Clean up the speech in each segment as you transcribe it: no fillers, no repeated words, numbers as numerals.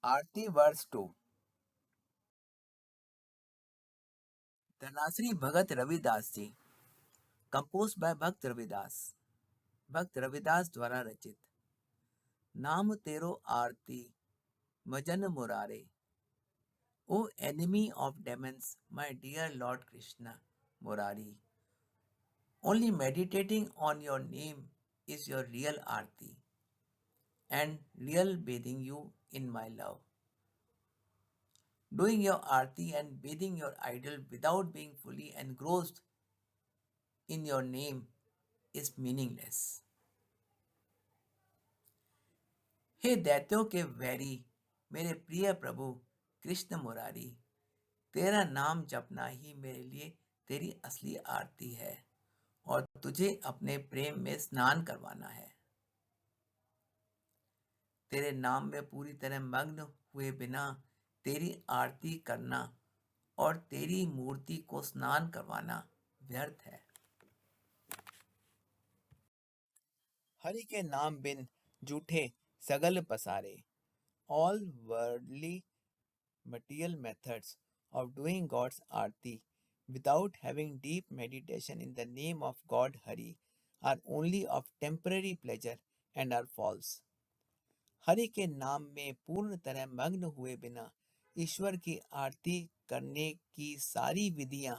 Aarti verse 2। Dhanashri Bhagat Ravidas ji, compose by Bhakt Ravidas द्वारा रचित। नाम तेरो आरती मजन मुरारे, O enemy of demons, my dear lord Krishna Murari, only meditating on your name is your real aarti and real bathing you in my love. Doing your arti and bathing your idol without being fully engrossed in your name is meaningless. हे दैत्यों के vary, मेरे प्रिय प्रभु कृष्ण मुरारी, तेरा नाम जपना ही मेरे लिए तेरी असली आरती है और तुझे अपने प्रेम में स्नान करवाना है। तेरे नाम में पूरी तरह मग्न हुए बिना तेरी आरती करना और तेरी मूर्ति को स्नान करवाना व्यर्थ है। हरि के नाम बिन झूठे सगल पसारे, all worldly material methods of doing God's arti without having deep meditation in the name of God Hari are only of temporary pleasure and are false. Hari के नाम में पूर्ण तरह मग्न हुए बिना ईश्वर की आरती करने की सारी विधियां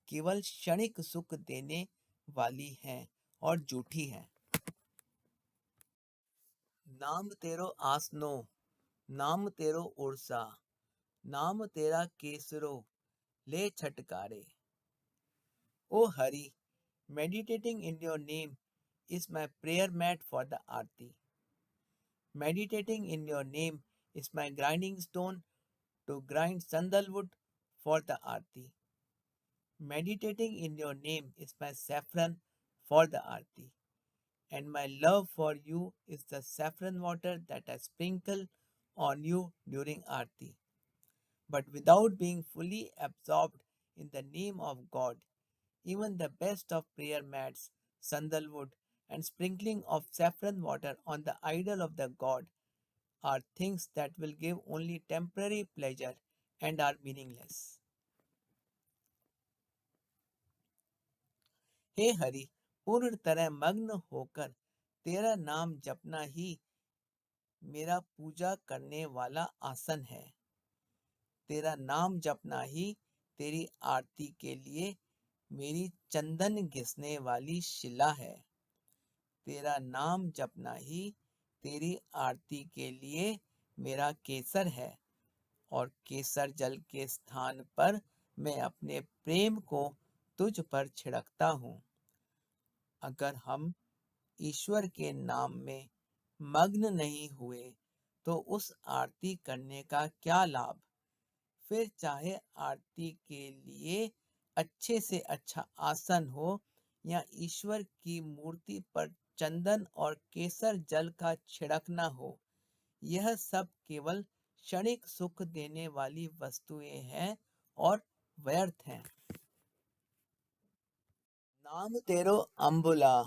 केवल क्षणिक सुख देने वाली हैं और झूठी हैं। नाम तेरो आसनो, नाम तेरो उर्सा, नाम तेरा केसरो ले छटकारे। O Hari, meditating in your name is my prayer mat for the arti. Meditating in your name is my grinding stone to grind sandalwood for the arti. Meditating in your name is my saffron for the arti. And my love for you is the saffron water that I sprinkle on you during Aarti. But without being fully absorbed in the name of God, even the best of prayer mats, sandalwood, and sprinkling of saffron water on the idol of the God are things that will give only temporary pleasure and are meaningless. हे हरि, पूर्ण तरह मग्न होकर तेरा नाम जपना ही मेरा पूजा करने वाला आसन है। तेरा नाम जपना ही तेरी आरती के लिए मेरी चंदन घिसने वाली शिला है। तेरा नाम जपना ही तेरी आरती के लिए मेरा केसर है और केसर जल के स्थान पर मैं अपने प्रेम को तुझ पर छिड़कता हूँ। अगर हम ईश्वर के नाम में मग्न नहीं हुए तो उस आरती करने का क्या लाभ। फिर चाहे आरती के लिए अच्छे से अच्छा आसन हो या ईश्वर की मूर्ति पर चंदन और केसर जल का छिड़कना हो, यह सब केवल क्षणिक सुख देने वाली वस्तुएं हैं और व्यर्थ हैं। नाम तेरो अंबुला,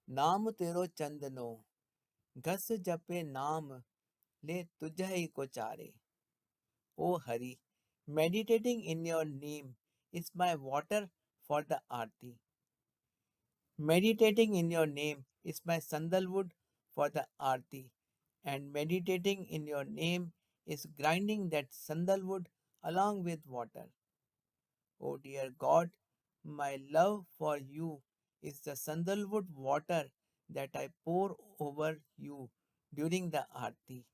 नाम तेरो चंदनो, घस जपे नाम ले तुझहि को चारे। O Hari, meditating in your name is my water for the arti. Meditating in your name is my sandalwood for the arti, and meditating in your name is grinding that sandalwood along with water. O dear God, my love for you is the sandalwood water that I pour over you during the arti.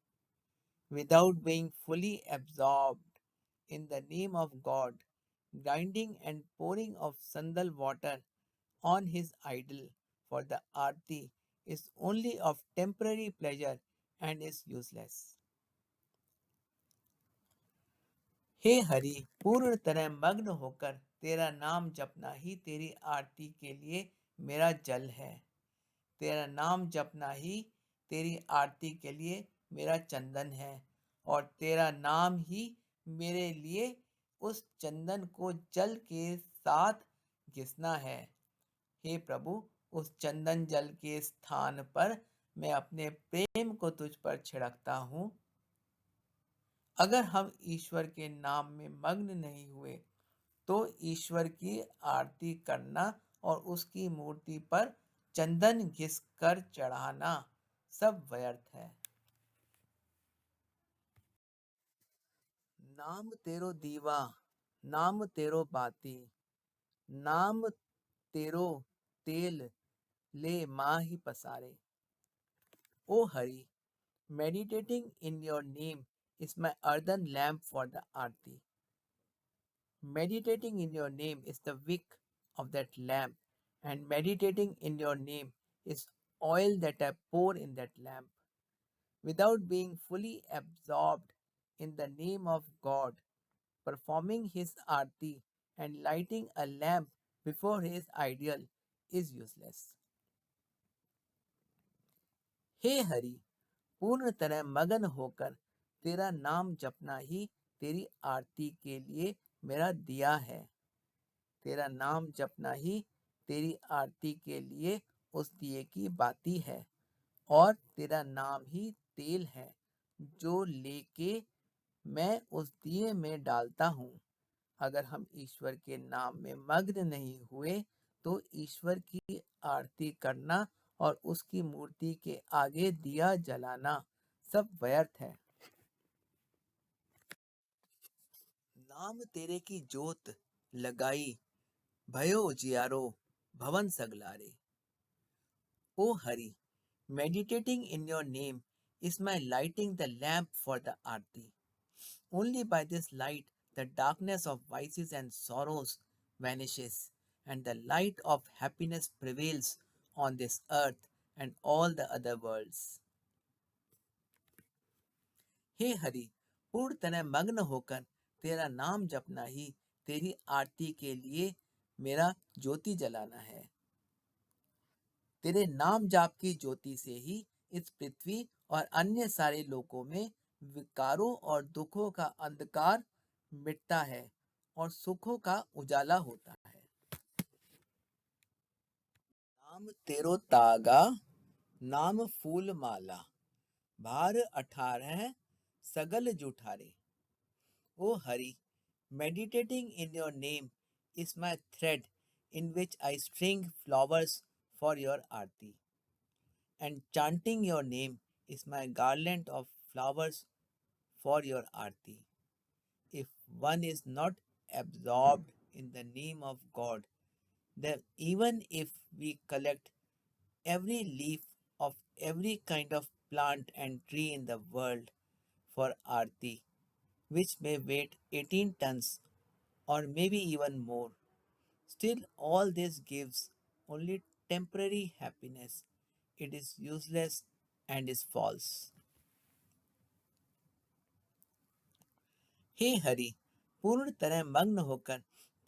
Without being fully absorbed in the name of God, grinding and pouring of sandal water on his idol for the arti is only of temporary pleasure and is useless. हे हरि, पूर्ण तरह मग्न होकर तेरा नाम जपना ही तेरी आरती के लिए मेरा जल है। तेरा नाम जपना ही तेरी आरती के लिए मेरा चंदन है और तेरा नाम ही मेरे लिए उस चंदन को जल के साथ घिसना है। हे प्रभु, उस चंदन जल के स्थान पर मैं अपने प्रेम को तुझ पर छिड़कता हूँ। अगर हम ईश्वर के नाम में मग्न नहीं हुए तो ईश्वर की आरती करना और उसकी मूर्ति पर चंदन घिस कर चढ़ाना सब व्यर्थ है। नाम तेरो दीवा, नाम तेरो बाती, नाम तेरो तेल ले माही पसारे। O Hari, meditating in your name is my earthen lamp for the arti. Meditating in your name is the wick of that lamp, and meditating in your name is oil that I pour in that lamp. Without being fully absorbed in the name of God, performing his arti and lighting a lamp before his idol is useless. हे हरि, पूर्ण तरह मगन होकर तेरा नाम जपना ही तेरी आरती के लिए मेरा दिया है। तेरा नाम जपना ही तेरी आरती के लिए उस दिए की बाती है, और तेरा नाम ही तेल है जो लेके मैं उस दिए में डालता हूँ। अगर हम ईश्वर के नाम में मग्न नहीं हुए तो ईश्वर की आरती करना और उसकी मूर्ति के आगे दिया जलाना सब व्यर्थ है। नाम तेरे की जोत लगाई भयो उजियारो भवन सगलारे। O Hari, meditating in your name is my lighting the lamp for the arti. Only by this light the darkness of vices and sorrows vanishes, and the light of happiness prevails on this earth and all the other worlds. हे हरि, पूर्ण तरह मग्न होकर तेरा नाम जपना ही तेरी आरती के लिए मेरा ज्योति जलाना है। तेरे नाम जाप की ज्योति से ही इस पृथ्वी और अन्य सारे लोकों में विकारों और दुखों का अंधकार मिटता है और सुखों का उजाला होता है। नाम तेरो तागा, नाम फूल माला, भार 18 सगल जुठारे। O Hari, meditating in your name is my thread in which I string flowers for your arti, and chanting your name is my garland of flowers for your arti. If one is not absorbed in the name of God, then even if we collect every leaf of every kind of plant and tree in the world for arti, which may weigh 18 tons or maybe even more, still all this gives only temporary happiness. It is useless and is false. हे हरि, पूर्ण तरह मग्न होकर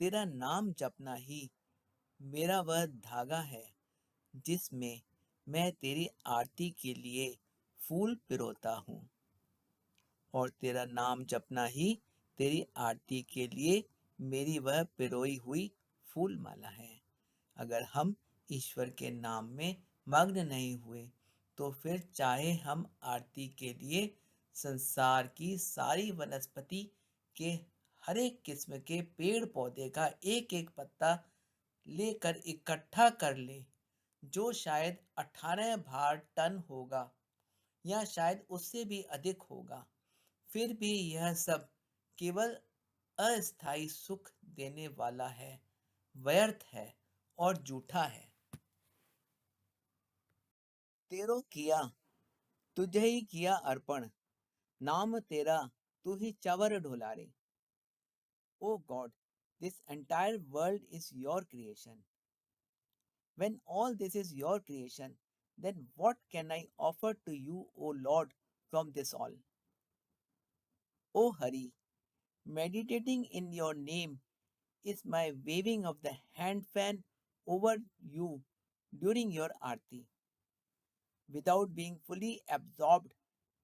तेरा नाम जपना ही मेरा वह धागा है जिसमें मैं तेरी आरती के लिए फूल पिरोता हूँ, और तेरा नाम जपना ही तेरी आरती के लिए मेरी वह पिरोई हुई फूल माला है। अगर हम ईश्वर के नाम में मग्न नहीं हुए तो फिर चाहे हम आरती के लिए संसार की सारी वनस्पति के हर एक किस्म के पेड़ पौधे का एक एक पत्ता लेकर इकट्ठा कर ले, जो शायद 18 भार टन होगा या शायद उससे भी अधिक होगा, फिर भी यह सब केवल अस्थाई सुख देने वाला है, व्यर्थ है और झूठा है। तेरो किया, तुझे ही किया अर्पण, नाम तेरा तू ही चवर ढोलारे। O God, this entire world is your creation. When all this is your creation, then what can I offer to you, O Lord, from this all? O Hari, meditating in your name is my waving of the hand fan over you during your arti. Without being fully absorbed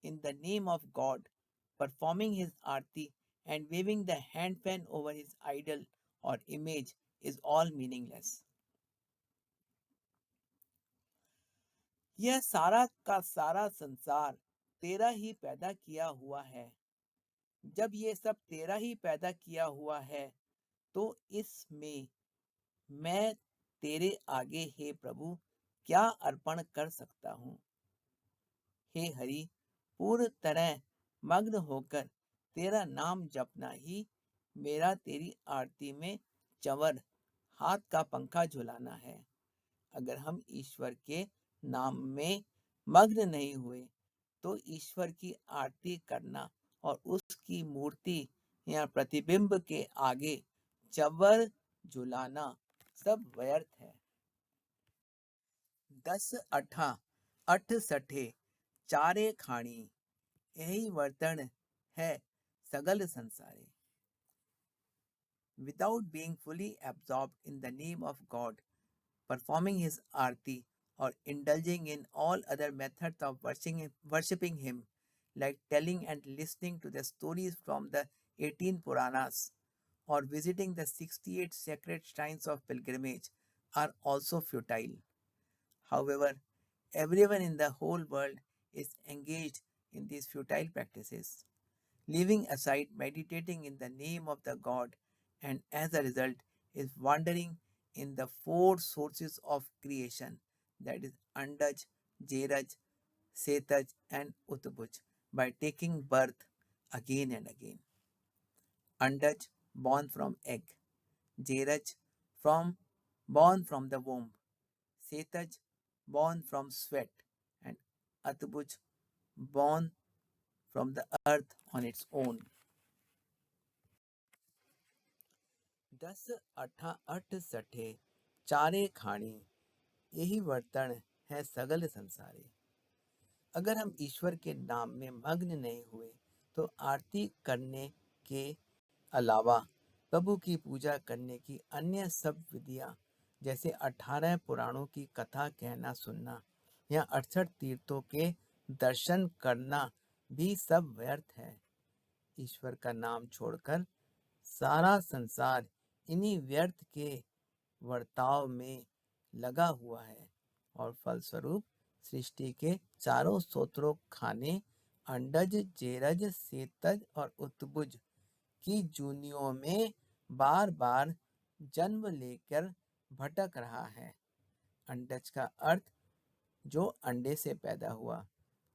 in the name of God, performing his arti and waving the hand fan over his idol or image is all meaningless. यह सारा का सारा संसार तेरा ही पैदा किया हुआ है, जब ये सब तेरा ही पैदा किया हुआ है, तो इसमें मैं तेरे आगे हे प्रभु क्या अर्पण कर सकता हूँ। हे हरि, पूर्ण तरह मग्न होकर तेरा नाम जपना ही मेरा तेरी आरती में चंवर, हाथ का पंखा झुलाना है। अगर हम ईश्वर के नाम में मग्न नहीं हुए तो ईश्वर की आरती करना और उसकी मूर्ति या प्रतिबिंब के आगे चंवर झुलाना सब व्यर्थ है। 10 अठा 8 सठे चारे खाणी, यही वर्तन है सगल संसारे। Without being fully absorbed in the name of God, performing his arti, or indulging in all other methods of worshipping him, like telling and listening to the stories from the 18 Puranas, or visiting the 68 sacred shrines of pilgrimage, are also futile. However, everyone in the whole world is engaged in these futile practices, leaving aside meditating in the name of the God, and as a result is wandering in the four sources of creation, that is Andaj, Jeraj, Setaj, and Utbuj, by taking birth again and again. Andaj, born from egg; Jeraj, from born from the womb; Setaj, born from sweat; and Atbuj, born from the earth on its own. 10 अठा 8 सठे चारे खाणी, यही वर्तन है सगल संसारे। अगर हम ईश्वर के नाम में मग्न नहीं हुए तो आरती करने के अलावा प्रभु की पूजा करने की अन्य सब विधियां, जैसे 18 पुराणों की कथा कहना सुनना या 68 तीर्थों के दर्शन करना, भी सब व्यर्थ है। ईश्वर का नाम छोड़कर सारा संसार इन्हीं व्यर्थ के वर्ताव में लगा हुआ है और फलस्वरूप सृष्टि के चारों स्तोत्रों खाने अंडज, जेरज, सेतज और उत्बुज की जूनियों में बार बार जन्म लेकर भटक रहा है। अंडज का अर्थ जो अंडे से पैदा हुआ,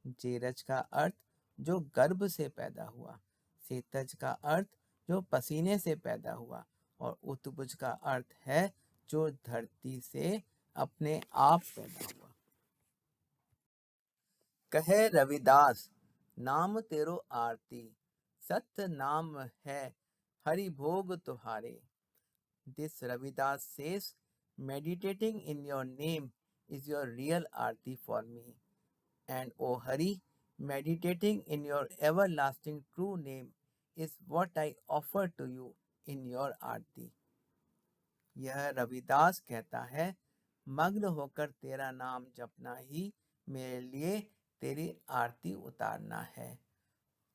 जेरज का अर्थ जो गर्भ से पैदा हुआ, सेतज का अर्थ जो पसीने से पैदा हुआ, और उत्बुज का अर्थ है जो धरती से अपने आप पैदा हुआ। कहे रविदास नाम तेरो आरती, सत्य नाम है हरि भोग तुम्हारे। This Ravidas says, meditating in your name is your real arti for me. And O Hari, meditating in your everlasting true name is what I offer to you in your आरती। यह रविदास कहता है, मग्न होकर तेरा नाम जपना ही मेरे लिए तेरी आरती उतारना है।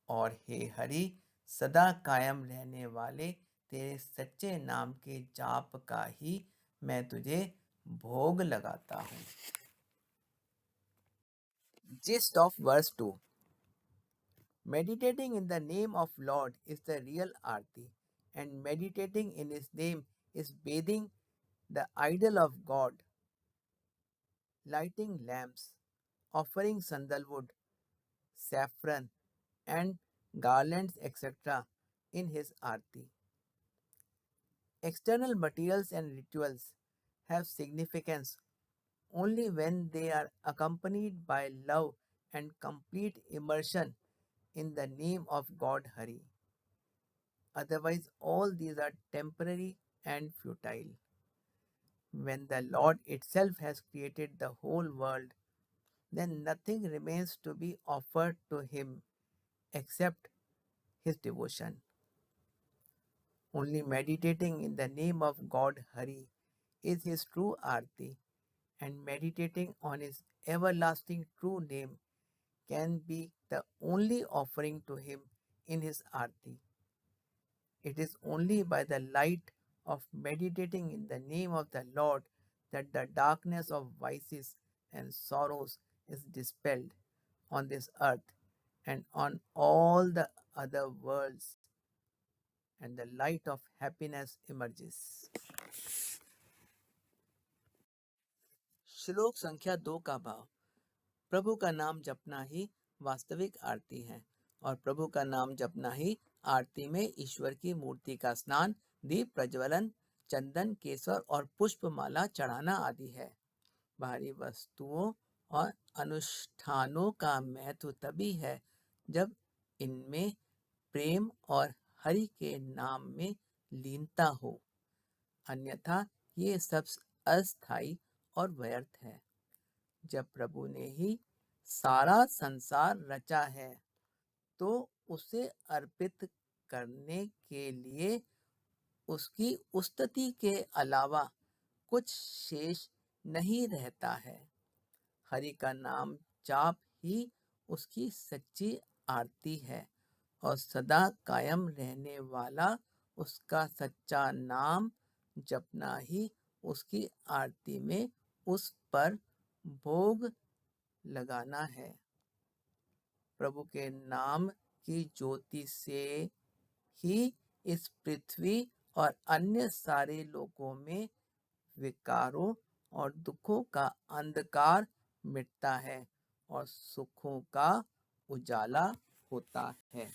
और हे हरि, सदा कायम रहने वाले तेरे सच्चे नाम के जाप का ही मैं तुझे भोग लगाता हूँ। Gist of verse 2. Meditating in the name of Lord is the real arti, and meditating in his name is bathing the idol of God, lighting lamps, offering sandalwood, saffron, and garlands, etc. in his arti. External materials and rituals have significance only when they are accompanied by love and complete immersion in the name of God Hari. Otherwise, all these are temporary and futile. When the Lord itself has created the whole world, then nothing remains to be offered to him except his devotion. Only meditating in the name of God Hari is his true arti, and meditating on his everlasting true name can be the only offering to him in his arti. It is only by the light of meditating in the name of the Lord that the darkness of vices and sorrows is dispelled on this earth and on all the other worlds and the light of happiness emerges. श्लोक संख्या 2 का भाव। प्रभु का नाम जपना ही वास्तविक आरती है और प्रभु का नाम जपना ही आरती में ईश्वर की मूर्ति का स्नान, दीप प्रज्वलन, चंदन, केसर और पुष्पमाला चढ़ाना आदि है। बाहरी वस्तुओं और अनुष्ठानों का महत्व तभी है जब इनमें प्रेम और हरि के नाम में लीनता हो, अन्यथा ये सब अस्थायी और व्यर्थ है। जब प्रभु ने ही सारा संसार रचा है तो उसे अर्पित करने के लिए उसकी उस्तति के अलावा कुछ शेष नहीं रहता है। हरि का नाम जाप ही उसकी सच्ची आरती है और सदा कायम रहने वाला उसका सच्चा नाम जपना ही उसकी आरती में उस पर भोग लगाना है। प्रभु के नाम की ज्योति से ही इस पृथ्वी और अन्य सारे लोकों में विकारों और दुखों का अंधकार मिटता है और सुखों का उजाला होता है।